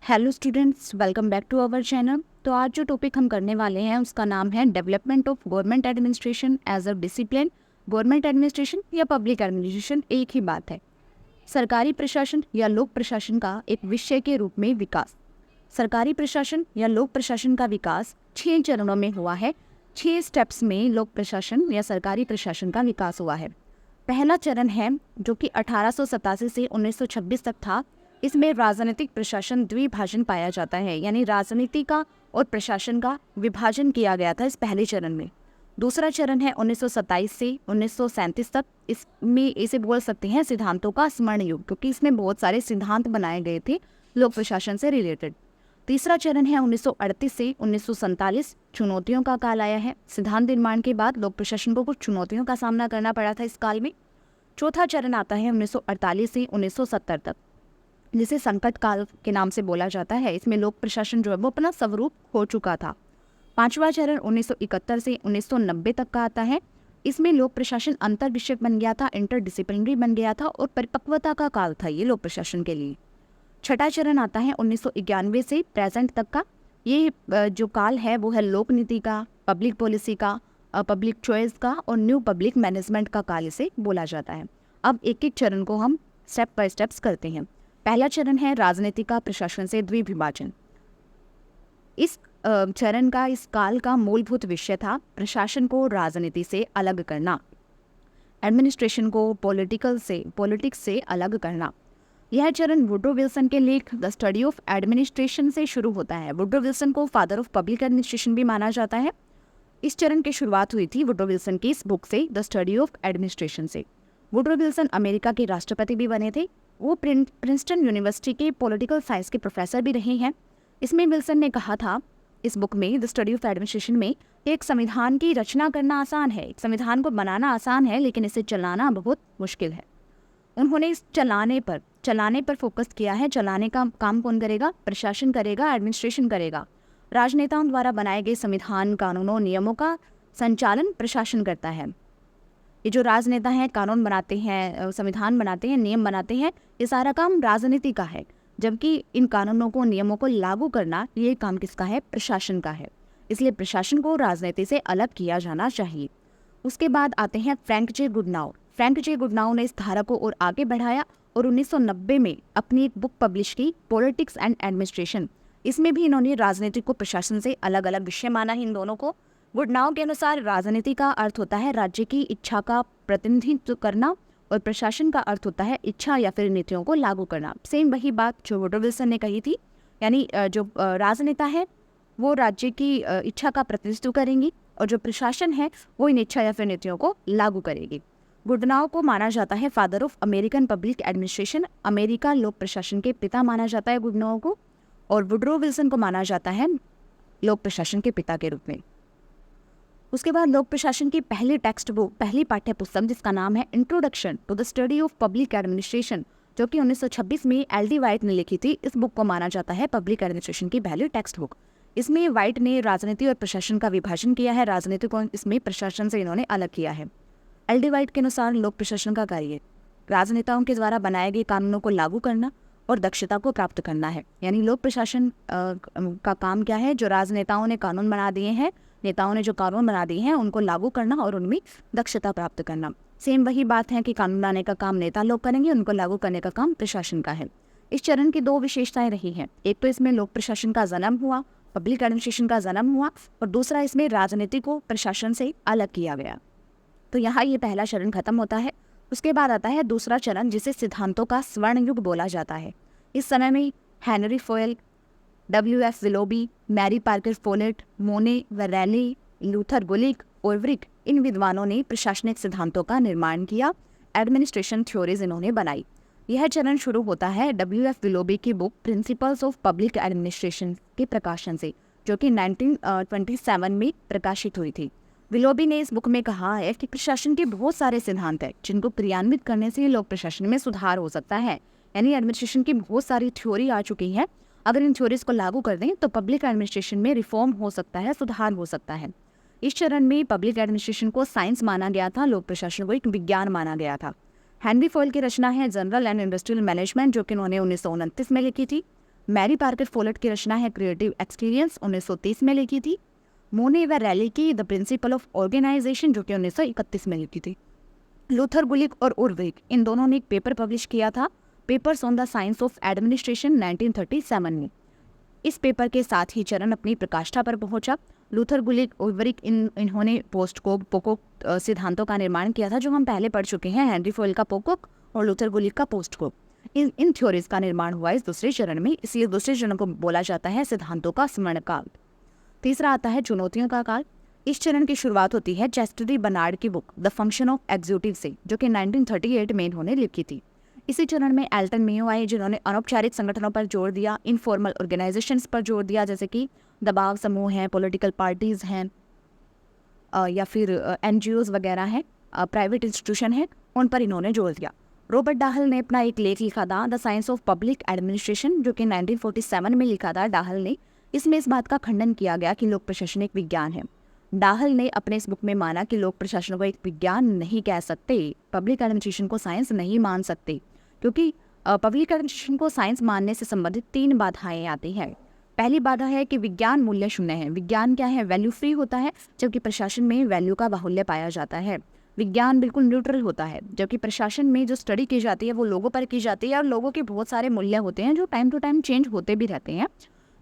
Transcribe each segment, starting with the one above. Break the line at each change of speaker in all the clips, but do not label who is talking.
Hello students, welcome back to our channel. तो आज जो टॉपिक हम करने वाले हैं उसका नाम है development of government administration as a discipline. Government administration या पब्लिक एडमिनिस्ट्रेशन एक ही बात है। सरकारी प्रशासन या लोक प्रशासन का एक विषय के रूप में विकास। सरकारी प्रशासन या लोक प्रशासन का विकास 6 चरणों में हुआ है। 6 स्टेप्स में लोक प्रशासन या सरकारी प्रशासन का विकास हुआ है। पहला चरण है जो कि 1887 से 1926 तक था। इसमें राजनीतिक प्रशासन द्विभाजन पाया जाता है, यानी राजनीति का और प्रशासन का विभाजन किया गया था इस पहले चरण में। दूसरा चरण है 1927 से 1937 तक। इसमें इसे बोल सकते हैं सिद्धांतों का स्मरण युग, क्योंकि इसमें बहुत सारे सिद्धांत बनाए गए थे लोक प्रशासन से रिलेटेड। तीसरा चरण है 1938 से 1947। चुनौतियों का काल आया है। सिद्धांत निर्माण के बाद लोक प्रशासन को कुछ चुनौतियों का सामना करना पड़ा था इस काल में। चौथा चरण आता है 1948 से 1970 तक, जिसे संकट काल के नाम से बोला जाता है। इसमें लोक प्रशासन जो है वो अपना स्वरूप खो चुका था। पांचवा चरण 1971 से 1990 तक का आता है। इसमें लोक प्रशासन अंतर विषयक बन गया था, इंटरडिसिप्लिनरी बन गया था और परिपक्वता का काल था ये लोक प्रशासन के लिए। छठा चरण आता है 1991 से प्रेजेंट तक का। ये जो काल है वो है लोक नीति का, पब्लिक पॉलिसी का, पब्लिक चॉइस का और न्यू पब्लिक मैनेजमेंट का काल इसे बोला जाता है। अब एक एक चरण को हम स्टेप बाय स्टेप्स करते हैं। पहला चरण है राजनीति का प्रशासन से द्विविभाजन। इस चरण का, इस काल का मूलभूत विषय था प्रशासन को राजनीति से अलग करना, एडमिनिस्ट्रेशन को पॉलिटिक्स से अलग करना। यह चरण वुड्रो विल्सन के लेख द स्टडी ऑफ एडमिनिस्ट्रेशन से शुरू होता है। वुड्रो विल्सन को फादर ऑफ पब्लिक एडमिनिस्ट्रेशन भी माना जाता है। इस चरण की शुरुआत हुई थी वुड्रो विल्सन की इस बुक से, द स्टडी ऑफ एडमिनिस्ट्रेशन से। वुड्रो विल्सन अमेरिका के राष्ट्रपति भी बने थे। वो प्रिंसटन यूनिवर्सिटी के पॉलिटिकल साइंस के प्रोफेसर भी रहे हैं। इसमें विल्सन ने कहा था इस बुक में, द स्टडी ऑफ एडमिनिस्ट्रेशन में, एक संविधान की रचना करना आसान है, एक संविधान को बनाना आसान है, लेकिन इसे चलाना बहुत मुश्किल है। उन्होंने इस चलाने पर फोकस किया है। चलाने का काम कौन करेगा? प्रशासन करेगा, एडमिनिस्ट्रेशन करेगा। राजनेताओं द्वारा बनाए गए संविधान, कानूनों, नियमों का संचालन प्रशासन करता है। ये जो राजनेता हैं, कानून बनाते हैं, संविधान बनाते हैं, नियम बनाते हैं, ये सारा काम राजनीति का है। जबकि इन कानूनों को, नियमों को लागू करना, ये काम किसका है? प्रशासन का है। इसलिए प्रशासन को राजनीति से अलग किया जाना चाहिए। उसके बाद आते हैं फ्रैंक जे गुडनाउ। फ्रैंक जे गुडनाउ ने इस धारा को और आगे बढ़ाया और 1990 में अपनी एक बुक पब्लिश की, पॉलिटिक्स एंड एडमिनिस्ट्रेशन। इसमें भी इन्होंने राजनीति को प्रशासन से अलग अलग विषय माना है इन दोनों को। गुडनाउ के अनुसार राजनीति का अर्थ होता है राज्य की इच्छा का प्रतिनिधित्व करना और प्रशासन का अर्थ होता है इच्छा या फिर नीतियों को लागू करना। सेम वही बात जो वुड्रो विल्सन ने कही थी, यानी जो राजनेता है वो राज्य की इच्छा का प्रतिनिधित्व करेंगी और जो प्रशासन है वो इन इच्छा या फिर नीतियों को लागू करेगी। गुडनाउ को माना जाता है father of American public administration. America लोक प्रशासन के पिता माना जाता है गुडनाउ को, और वुड्रो विल्सन को माना जाता है लोक प्रशासन के पिता के रूप में। उसके बाद लोक प्रशासन की पहली टेक्स्ट बुक, पहली पाठ्य पुस्तक, जिसका नाम है introduction to the study of public administration, जो कि 1926 में एल.डी. वाइट ने लिखी थी। इस बुक को माना जाता है पब्लिक एडमिनिस्ट्रेशन की पहली टेक्स्ट बुक। इसमें वाइट ने राजनीति और प्रशासन का विभाजन किया है। राजनीति को इसमें प्रशासन से इन्होंने अलग किया है। एल.डी. वाइट के अनुसार लोक प्रशासन का कार्य राजनेताओं के द्वारा बनाए गए कानूनों को लागू करना और दक्षता को प्राप्त करना है। यानी लोक प्रशासन का काम क्या है? जो राजनेताओं ने कानून बना दिए हैं, नेताओं ने जो कानून बना दिए हैं, उनको लागू करना और उनमें दक्षता प्राप्त करना। सेम वही बात है कि कानून बनाने का काम नेता लोग करेंगे, उनको लागू करने का काम प्रशासन का है। इस चरण की 2 विशेषताएं रही हैं। एक तो इसमें लोक प्रशासन का जन्म हुआ, पब्लिक एडमिनिस्ट्रेशन का जन्म हुआ, और दूसरा इसमें राजनीति को प्रशासन से अलग किया गया। तो यहाँ ये पहला चरण खत्म होता है। उसके बाद आता है दूसरा चरण, जिसे सिद्धांतों का स्वर्ण युग बोला जाता है। इस समय में Henri Fayol, W.F. Willoughby, Mary Parker Follett, Mooney व रैली, लूथर गुलिक, ओवरिक, इन विद्वानों ने प्रशासनिक सिद्धांतों का निर्माण किया। एडमिनिस्ट्रेशन थ्योरीज इन्होंने बनाई। यह चरण शुरू होता है W.F. विलोबी की book principles of public administration के प्रकाशन से, जो कि 1927 में प्रकाशित हुई थी। विलोबी ने इस बुक में कहा है कि प्रशासन के बहुत सारे सिद्धांत हैं जिनको क्रियान्वित करने से लोक प्रशासन में सुधार हो सकता है। यानी एडमिनिस्ट्रेशन की बहुत सारी थ्योरी आ चुकी है। अगर इन थ्योरीज को लागू कर दें तो पब्लिक एडमिनिस्ट्रेशन में रिफॉर्म हो सकता है, सुधार हो सकता है। इस चरण में पब्लिक एडमिनिस्ट्रेशन को साइंस माना गया था, लोक प्रशासन को एक विज्ञान माना गया था। हेनरी फोयल की रचना है जनरल एंड इंडस्ट्रियल मैनेजमेंट, जो कि उन्होंने 1929 में लिखी थी। मैरी पार्कर फोलेट की रचना है क्रिएटिव एक्सपीरियंस, 1930 में लिखी थी। मोने व रैली की द प्रिंसिपल ऑफ ऑर्गेनाइजेशन, जो कि 1931 में लिखी थी। लूथर गुलिक और उर्विक, इन दोनों ने एक पेपर पब्लिश किया था, papers on the science of administration, 1937 में। इस पेपर के साथ ही चरण अपनी प्रकाष्ठा पर पहुंचा। लूथर गुलिक उर्विक इन्होंने पोकोक सिद्धांतों का निर्माण किया था, जो हम पहले पढ़ चुके हैं, हेनरी फोइल का पोकोक और लूथर गुलिक का पोस्टकोक। इन थ्योरीज का निर्माण हुआ इस दूसरे चरण में, इसलिए दूसरे चरण को बोला जाता है सिद्धांतों का स्मरणकाल। तीसरा आता है चुनौतियों का काल। इस चरण की शुरुआत होती है चेस्टरी बनार्ड की book the function of executive से, जो कि 1938 में इन्होंने लिखी थी। इसी चरण में एल्टन मेयो आए, जिन्होंने अनौपचारिक संगठनों पर जोर दिया, इनफॉर्मल ऑर्गेनाइजेशंस पर जोर दिया, जैसे कि दबाव समूह हैं, पॉलिटिकल पार्टीज हैं, या फिर NGOs वगैरह हैं, प्राइवेट इंस्टीट्यूशन है, उन पर इन्होंने जोर दिया। रॉबर्ट डाहल ने अपना एक लेख लिखा था the science of public administration, जो कि 1947 में लिखा था डाहल ने। इसमें इस बात का खंडन किया गया कि लोक प्रशासन एक विज्ञान है। डाहल ने अपने इस बुक में माना कि लोक प्रशासन को एक विज्ञान नहीं कह सकते, पब्लिक एडमिनिस्ट्रेशन को साइंस नहीं मान सकते, क्योंकि पब्लिक एडमिनिस्ट्रेशन को साइंस मानने से संबंधित 3 बाधाएं आती हैं। पहली बाधा है कि विज्ञान मूल्य शून्य है। विज्ञान क्या है? वैल्यू फ्री होता है, जबकि प्रशासन में वैल्यू का बाहुल्य पाया जाता है। विज्ञान बिल्कुल न्यूट्रल होता है, जबकि प्रशासन में जो स्टडी की जाती है वो लोगों पर की जाती है, और लोगों के बहुत सारे मूल्य होते हैं जो टाइम टू टाइम चेंज होते भी रहते हैं।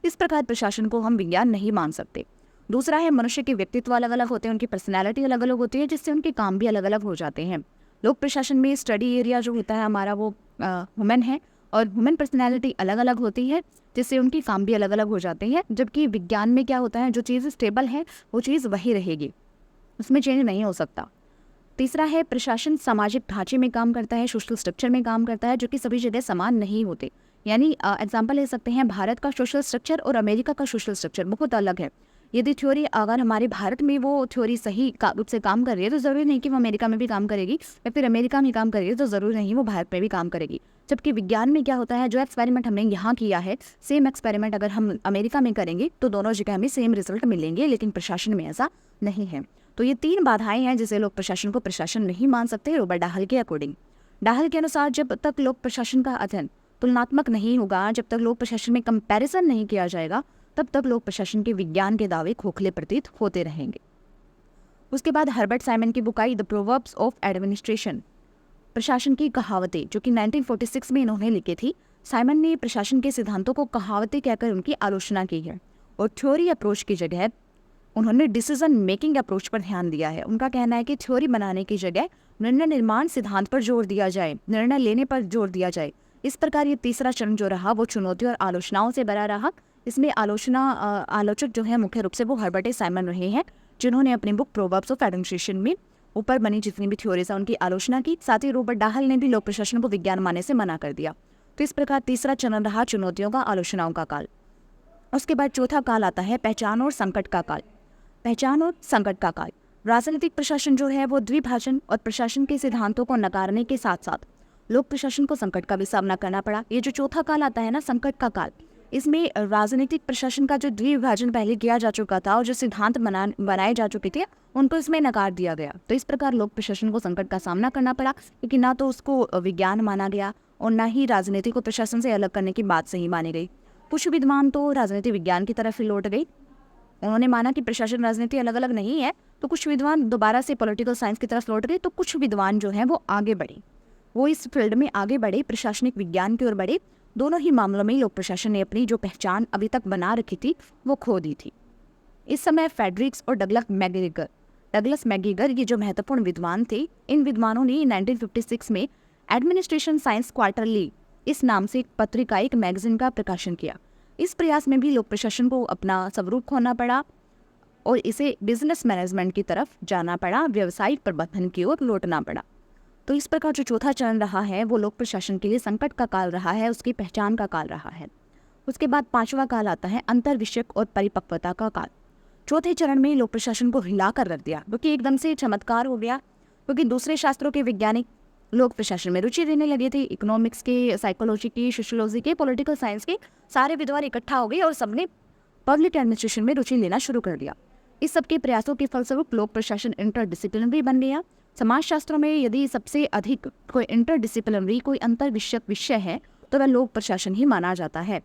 इस प्रकार प्रशासन को हम विज्ञान नहीं मान सकते। दूसरा है मनुष्य के व्यक्तित्व अलग अलग होते हैं, उनकी पर्सनैलिटी अलग अलग होती है, जिससे उनके काम भी अलग अलग हो जाते हैं। लोक प्रशासन में स्टडी एरिया जो होता है हमारा वो ह्यूमन है, और ह्यूमन पर्सनैलिटी अलग अलग होती है, जिससे उनके काम भी अलग अलग हो जाते हैं। जबकि विज्ञान में क्या होता है, जो चीज़ स्टेबल है वो चीज़ वही रहेगी, उसमें चेंज नहीं हो सकता। तीसरा है प्रशासन सामाजिक ढांचे में काम करता है, सोशल स्ट्रक्चर में काम करता है, जो कि सभी जगह समान नहीं होते। यानी एग्जाम्पल ले सकते हैं, भारत का सोशल स्ट्रक्चर और अमेरिका का सोशल स्ट्रक्चर बहुत अलग है। यदि थ्योरी अगर हमारे भारत में वो थ्योरी सही रूप से काम कर रही है, तो ज़रूरी नहीं कि वो अमेरिका में भी काम करेगी, या फिर अमेरिका में काम करेगी तो ज़रूरी नहीं वो भारत में भी काम करेगी। जबकि विज्ञान में क्या होता है, जो एक्सपेरिमेंट हमने यहाँ किया है, सेम एक्सपेरिमेंट अगर हम अमेरिका में करेंगे तो दोनों जगह हमें सेम रिजल्ट मिलेंगे, लेकिन प्रशासन में ऐसा नहीं है। तो ये 3 बाधाएं हैं जिसे लोक प्रशासन को प्रशासन नहीं मान सकते, रॉबर्ट डाहल के अकॉर्डिंग। डाहल के अनुसार जब तक लोक प्रशासन का अध्ययन तुलनात्मक नहीं होगा, जब तक लोक प्रशासन में कंपैरिजन नहीं किया जाएगा, तब तक लोक प्रशासन के विज्ञान के दावे खोखले प्रतीत होते रहेंगे। उसके बाद हर्बर्ट साइमन की book I the proverbs of administration, प्रशासन की कहावतें, जो कि 1946 में इन्होंने लिखी थी। साइमन ने प्रशासन के सिद्धांतों को कहावतें कहकर उनकी आलोचना की है, और थ्योरी अप्रोच की जगह उन्होंने डिसीजन मेकिंग अप्रोच पर ध्यान दिया है। उनका कहना है कि थ्योरी बनाने की जगह निर्णय निर्माण सिद्धांत पर जोर दिया जाए, निर्णय लेने पर जोर दिया जाए। इस प्रकार ये तीसरा चरण जो रहा वो चुनौती और आलोचनाओं से भरा रहा। इसमें आलोचक जो है मुख्य रूप से वो हर्बर्ट साइमन रहे हैं, जिन्होंने अपनी बुक प्रोवर्ब्स ऑफ एडमिनिस्ट्रेशन में ऊपर बनी जितनी भी थ्योरीज है उनकी आलोचना की। साथ ही रॉबर्ट डाहल ने भी लोक प्रशासन को विज्ञान मानने से मना कर दिया। तो इस प्रकार तीसरा चरण रहा चुनौतियों का, आलोचनाओं का काल। उसके बाद चौथा काल आता है पहचान और संकट का काल। पहचान और संकट का काल, राजनीतिक प्रशासन जो है वो द्विभाजन और प्रशासन के सिद्धांतों को नकारने के साथ साथ लोक प्रशासन को संकट का भी सामना करना पड़ा। ये जो चौथा काल आता है ना, संकट का काल, इसमें राजनीतिक प्रशासन का जो द्विभाजन पहले किया जा चुका था और जो सिद्धांत बनाए जा चुके थे उनको इसमें नकार दिया गया। तो इस प्रकार लोक प्रशासन को संकट का सामना करना पड़ा, क्योंकि ना तो उसको विज्ञान माना गया और ना ही राजनीति को प्रशासन से अलग करने की बात सही मानी गई। कुछ विद्वान तो राजनीति विज्ञान की तरफ ही लौट गई, उन्होंने माना कि प्रशासन राजनीति अलग अलग नहीं है। तो कुछ विद्वान दोबारा से पॉलिटिकल साइंस की तरफ लौट गए, तो कुछ विद्वान जो हैं वो आगे बढ़े, वो इस फील्ड में आगे बढ़े, प्रशासनिक विज्ञान की ओर बढ़े। दोनों ही मामलों में लोक प्रशासन ने अपनी जो पहचान अभी तक बना रखी थी वो खो दी थी। इस समय फेडरिक्स और डगलस मैगीगर ये जो महत्वपूर्ण विद्वान थे, इन विद्वानों ने 1956 में एडमिनिस्ट्रेशन साइंस क्वार्टरली इस नाम से एक पत्रिका, एक मैगजीन का प्रकाशन किया। इस प्रयास में भी लोक प्रशासन को अपना स्वरूप खोना पड़ा और इसे बिजनेस मैनेजमेंट की तरफ जाना पड़ा, व्यावसायिक प्रबंधन की ओर लौटना पड़ा। तो इस प्रकार जो चौथा चरण रहा है वो लोक प्रशासन के लिए संकट का काल रहा है, उसकी पहचान का काल रहा है। उसके बाद पांचवा काल आता है अंतर्विषयक और परिपक्वता का काल। चौथे चरण में लोक प्रशासन को हिला कर रख दिया, क्योंकि एकदम से चमत्कार हो गया, क्योंकि दूसरे शास्त्रों के वैज्ञानिक लोक प्रशासन में रुचि लेने लगे थे। इकोनॉमिक्स के, साइकोलॉजी की, सोशियोलॉजी के, पॉलिटिकल साइंस के सारे विद्वान इकट्ठा हो गए और सबने पब्लिक एडमिनिस्ट्रेशन में रुचि लेना शुरू कर दिया। इस सबके प्रयासों के फलस्वरूप लोक प्रशासन इंटरडिसिप्लिनरी बन गया। समाजशास्त्रों में यदि सबसे अधिक कोई इंटरडिसिप्लिनरी, कोई अंतर विषयक विषय है तो वह लोक प्रशासन ही माना जाता है।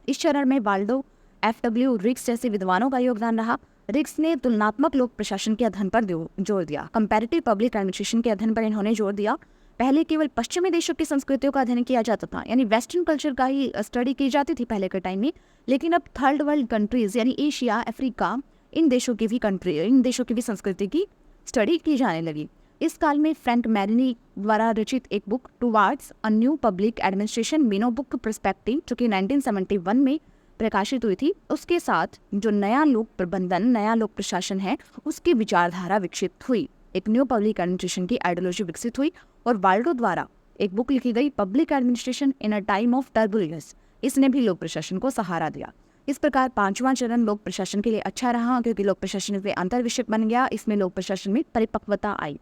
इस चरण में वाल्डो, FW रिक्स जैसे विद्वानों का योगदान रहा। रिक्स ने तुलनात्मक लोक प्रशासन के अध्ययन पर जोर दिया। कंपैरेटिव पब्लिक एडमिनिस्ट्रेशन के अध्ययन पर इन्होंने जोर दिया। पहले केवल पश्चिमी देशों की संस्कृतियों का अध्ययन किया जाता था, यानी वेस्टर्न कल्चर का ही स्टडी की जाती थी पहले के टाइम में, लेकिन अब थर्ड वर्ल्ड कंट्रीज यानी एशिया, अफ्रीका, इन देशों की भी संस्कृति की स्टडी की जाने लगी। इस काल में फ्रैंक मैरिनी द्वारा रचित एक book towards a new public administration Minnowbrook perspective, जो कि 1971 में प्रकाशित हुई थी, उसके साथ जो नया लोक प्रबंधन, नया लोक प्रशासन है, उसकी विचारधारा विकसित हुई। एक न्यू पब्लिक एडमिनिस्ट्रेशन की आइडियोलॉजी विकसित हुई और वाल्डो द्वारा एक बुक लिखी गई, public administration in a time of turbulence. इसने भी लोक प्रशासन को सहारा दिया। इस प्रकार पांचवां चरण लोक प्रशासन के लिए अच्छा रहा, क्योंकि लोक प्रशासन इसमें अंतर विषय बन गया, इसमें लोक प्रशासन में परिपक्वता आई।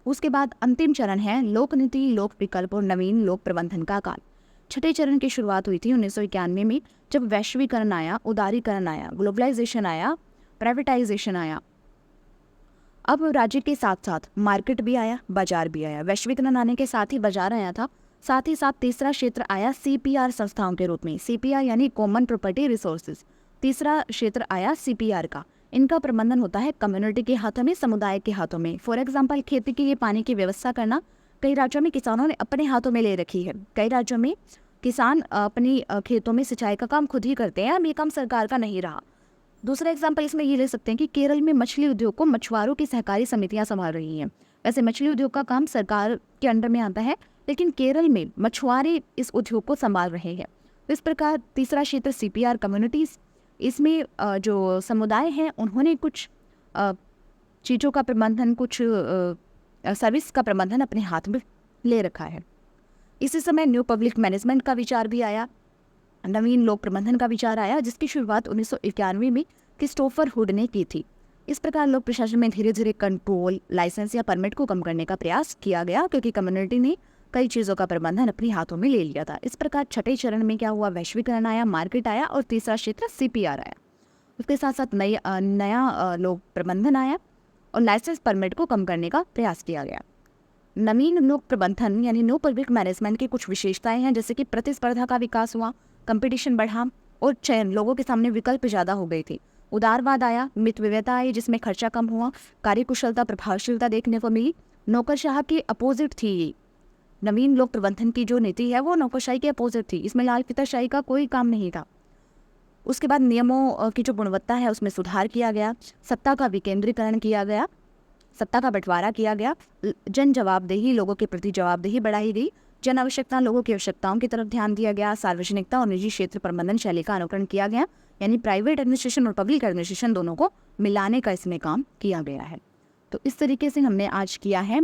उसके बाद अंतिम चरण है लोक नीति, लोक विकल्प और नवीन लोक प्रबंधन का काल। छठे चरण की शुरुआत हुई थी 1991 में, जब वैश्वीकरण आया, उदारीकरण आया, ग्लोबलाइजेशन आया, प्राइवेटाइजेशन आया। अब राज्य के साथ साथ मार्केट भी आया, बाजार भी आया। वैश्वीकरण आने के साथ ही बाजार आया था, साथ ही साथ तीसरा क्षेत्र आया CPR संस्थाओं के रूप में। CPR यानी कॉमन प्रॉपर्टी रिसोर्सेज। तीसरा क्षेत्र आया CPR का। इनका प्रबंधन होता है कम्युनिटी के हाथों में, समुदाय के हाथों में। फॉर एग्जाम्पल, खेती के लिए पानी की व्यवस्था करना कई राज्यों में किसानों ने अपने हाथों में ले रखी है। कई राज्यों में किसान अपनी खेतों में सिंचाई का काम खुद ही करते हैं, अब ये काम सरकार का नहीं रहा। दूसरा एग्जाम्पल इसमें ये ले सकते हैं कि केरल में मछली उद्योग को मछुआरों की सहकारी समितियां संभाल रही हैं। वैसे मछली उद्योग का काम सरकार के अंडर में आता है, लेकिन केरल में मछुआरे इस उद्योग को संभाल रहे हैं। तो इस प्रकार तीसरा क्षेत्र CPR कम्युनिटीज़, इसमें जो समुदाय हैं उन्होंने कुछ चीज़ों का प्रबंधन, कुछ सर्विस का प्रबंधन अपने हाथ में ले रखा है। इसी समय न्यू पब्लिक मैनेजमेंट का विचार भी आया, नवीन लोक प्रबंधन का विचार आया, जिसकी शुरुआत 1991 में क्रिस्टोफर हुड ने की थी। इस प्रकार लोक प्रशासन में धीरे धीरे कंट्रोल, लाइसेंस या परमिट को कम करने का प्रयास किया गया, क्योंकि कम्युनिटी ने कई चीज़ों का प्रबंधन अपने हाथों में ले लिया था। इस प्रकार छठे चरण में क्या हुआ, वैश्वीकरण आया, मार्केट आया और तीसरा क्षेत्र CPR आया। उसके साथ साथ नया लोक प्रबंधन आया और लाइसेंस परमिट को कम करने का प्रयास किया गया। नवीन लोक प्रबंधन यानी न्यू पब्लिक मैनेजमेंट की कुछ विशेषताएं हैं, जैसे कि प्रतिस्पर्धा का विकास हुआ, कंपटीशन बढ़ा और चयन, लोगों के सामने विकल्प ज़्यादा हो गई थी। उदारवाद आया, मितव्ययता आई जिसमें खर्चा कम हुआ, कार्यकुशलता, प्रभावशीलता देखने को मिली। नौकरशाह के अपोजिट थी ये। नवीन लोक प्रबंधन की जो नीति है वो नौकरशाही के अपोजिट थी, इसमें लाल फीताशाही का कोई काम नहीं था। उसके बाद नियमों की जो गुणवत्ता है उसमें सुधार किया गया, सत्ता का विकेंद्रीकरण किया गया, सत्ता का बंटवारा किया गया, जन जवाबदेही, लोगों के प्रति जवाबदेही बढ़ाई गई, जन आवश्यकता, लोगों की आवश्यकताओं की तरफ ध्यान दिया गया, सार्वजनिकता और निजी क्षेत्र प्रबंधन शैली का अनुकरण किया गया, यानी प्राइवेट एडमिनिस्ट्रेशन और पब्लिक एडमिनिस्ट्रेशन दोनों को मिलाने का इसमें काम किया गया है। तो इस तरीके से हमने आज किया है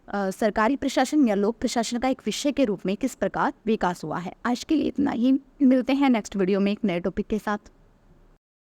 सरकारी प्रशासन या लोक प्रशासन का एक विषय के रूप में किस प्रकार विकास हुआ है। आज के लिए इतना ही, मिलते हैं नेक्स्ट वीडियो में एक नए टॉपिक के साथ।